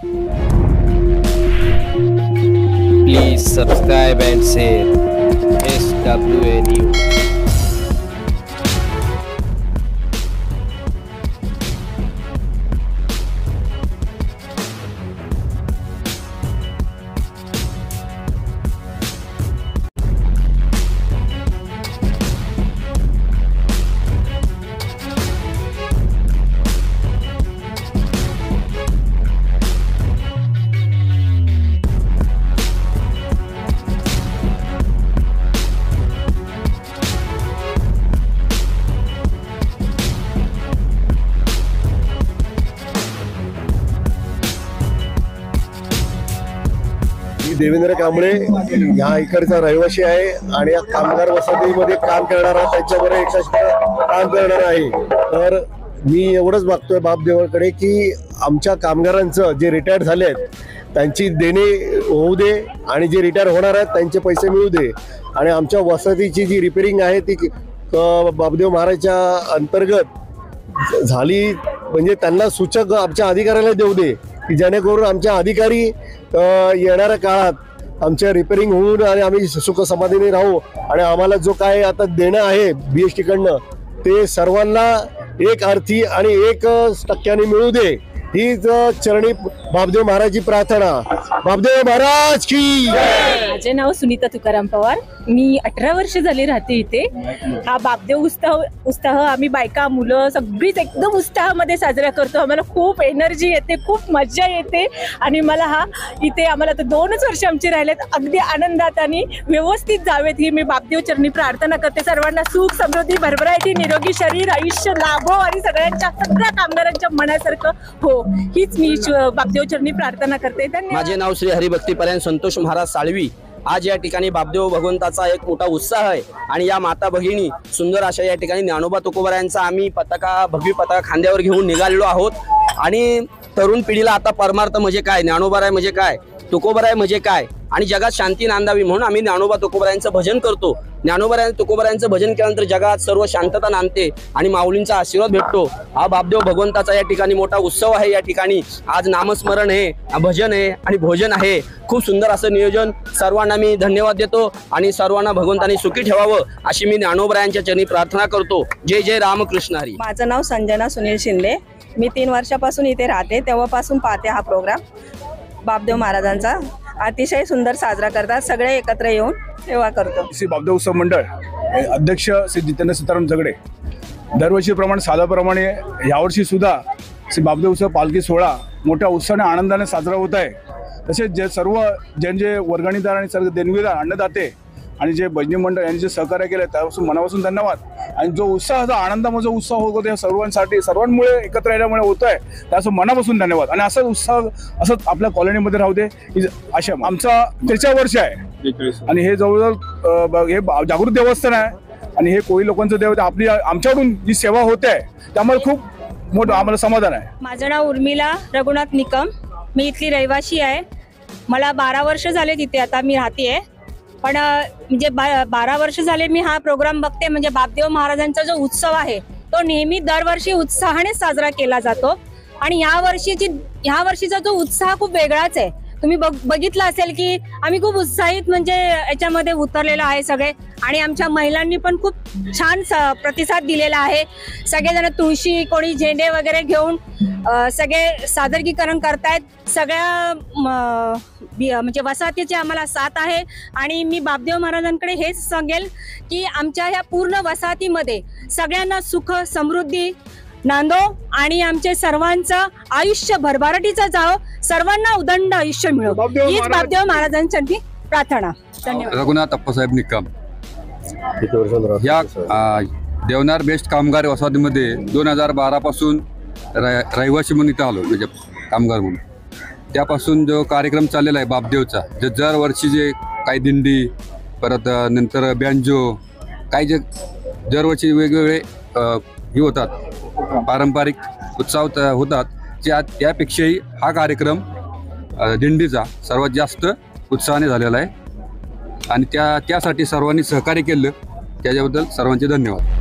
Please subscribe and share SWA News. Devendra Kamble या इकडचा रहिवासी आहे आणि या कामगार वसाहतीमध्ये काम करणारा त्यांच्याबरोबर एक काम करणार आहे। तर मी एवढंच मागतोय बापदेवाकडे की आमच्या कामगारांचं जे रिटायर्ड झाले आहेत त्यांची देणे होऊ दे आणि जे रिटायर होणार आहेत त्यांचे पैसे मिळू दे आणि आमच्या वसाहतीची जी रिपेरिंग आहे ती बापदेव महाराजच्या अंतर्गत झाली म्हणजे त्यांना सूचक आमच्या अधिकाऱ्याला देऊ दे की जेणेकरून आमच्या अधिकारी येणाऱ्या काळात आमच्या रिपेरिंग होऊन आणि आम्ही सुख समाधानी राहू आणि आम्हाला जो काय आता देणं आहे BST कडनं ते सर्वांना एक अर्थी आणि 1% मिळू दे हीच चरणी बापदेव महाराजची प्रार्थना। बापदेव महाराज की माझे नाव सुनीता तुकाराम पवार, मी 18 वर्ष झाली राहते इथे। हा बापदेव उत्साह आम्ही बायका मुलं सगळीच एकदम उत्साहामध्ये साजरा करतो। आम्हाला खूप एनर्जी येते, खूप मजा येते आणि मला हा इथे आम्हाला तर 2च वर्ष आमचे राहिलेत, अगदी आनंदात आणि व्यवस्थित जावेत ही मी बापदेव चरणी प्रार्थना करते। सर्वांना सुख समृद्धी भरभराटी निरोगी शरीर आयुष्य लाभो आणि सगळ्या कामगारांच्या मनासारखं हो हीच मी बापदेव चरणी प्रार्थना करते। धन्यवाद। माझे नाव श्री हरिभक्तीपरायण संतोष महाराज साळवी। आज या ठिकाणी बापदेव भगवंताचा एक मोठा उत्साह आहे आणि या माता भगिनी सुंदर अशा या ठिकाणी ज्ञानोबा तुकोबरायांचा आम्ही भगवी पताका खांद्यावर घेऊन निघालेलो आहोत आणि तरुण पिढीला आता परमार्थ म्हणजे काय, ज्ञानोबराय म्हणजे काय, तुकोबराय म्हणजे काय आणि जगात शांती नांदावी म्हणून आम्ही ज्ञानोबा तुकोबरायांचं भजन करतो। ज्ञानोबा तुकोबरायांचं भजन केल्यानंतर जगात सर्व शांतता नांदते आणि माऊलींचा आशीर्वाद भेटतो। हा बापदेव भगवंताचा या ठिकाणी मोठा उत्सव आहे। या ठिकाणी आज नामस्मरण आहे, भजन आहे आणि भोजन आहे। खूप सुंदर असं नियोजन। सर्वांना मी धन्यवाद देतो आणि सर्वांना भगवंताने सुखी ठेवावं अशी मी ज्ञानोबरायांच्या चरणी प्रार्थना करतो। जय जय रामकृष्ण हरी। माझं नाव संजना सुनील शिंदे, मी 3 वर्षापासून इथे राहते, तेव्हापासून पाहते हा प्रोग्राम। बापदेव महाराजांचा अतिशय सुंदर साजरा करतात, सगळे एकत्र येऊन सेवा करतो। श्री बापदेव उत्सव मंडळ अध्यक्ष श्री जितेंद्र सीताराम झगडे। दरवर्षीप्रमाणे सालाप्रमाणे यावर्षी सुद्धा श्री बापदेव उत्सव पालखी सोहळा मोठ्या उत्साहाने आनंदाने साजरा होत आहे। तसेच जे वर्गणीदार आणि सर्व देणगीदार अन्नदाते आणि जे भजनी मंडळ यांनी जे सहकार्य केलं त्यापासून मनापासून धन्यवाद। आणि जो उत्साह जो आनंदामध्ये जो उत्साह होतो त्या सर्वांसाठी सर्वांमुळे एकत्र येण्यामुळे होत आहे त्यापासून मनापासून धन्यवाद। आणि असाच उत्साह असंच आपल्या कॉलनीमध्ये राहू दे अशा आमचा 3चं वर्ष आहे आणि हे जवळजवळ हे जागृत देवस्थान आहे आणि हे कोळी लोकांचं देव आमच्याकडून जी सेवा होते आहे त्यामुळे खूप मोठं आम्हाला समाधान आहे। माझं नाव उर्मिला रघुनाथ निकम, मी इथली रहिवासी आहे। मला 12 वर्ष झाले तिथे आता मी राहते पण म्हणजे 12 वर्ष झाले मी हा प्रोग्राम बघते। म्हणजे बापदेव महाराजांचा जो उत्सव आहे तो नेहमी दरवर्षी उत्साहाने साजरा केला जातो आणि ह्या वर्षीचा जो उत्साह खूप वेगळाच आहे। तुम्ही बघितलं असेल की आम्ही खूप उत्साहित म्हणजे याच्यामध्ये उतरलेलो आहे सगळे आणि आमच्या महिलांनी पण खूप छान प्रतिसाद दिलेला आहे। सगळेजण तुळशी कोणी झेंडे वगैरे घेऊन सगळे सादरीकरण करतायत। सगळ्या म्हणजे वसाहतीची आम्हाला साथ आहे आणि मी बापदेव महाराजांकडे हेच सांगेल की आमच्या ह्या पूर्ण वसाहतीमध्ये सगळ्यांना सुख समृद्धी नांदो आणि आमचे सर्वांचं आयुष्य भरभराटीचं जावो, सर्वांना उदंड आयुष्य मिळो हीच बापदेव महाराजांची प्रार्थना। धन्यवाद। रघुनाथ अप्पासाहेब निकम या देवनार बेस्ट कामगार वसाहतीमध्ये 2012 पासून रहिवासी म्हणून इथं आलो, म्हणजे कामगार म्हणून। त्यापासून जो कार्यक्रम चाललेला आहे बापदेवचा, जे दरवर्षी जे काही दिंडी परत नंतर बँजो काही जे दरवर्षी वेगवेगळे हे होतात पारंपरिक उत्सव होतात, त्यापेक्षाही हा कार्यक्रम दिंडीचा सर्वात जास्त उत्साहाने झालेला आहे आणि त्यासाठी सर्वांनी सहकार्य केलं, त्याच्याबद्दल सर्वांचे धन्यवाद।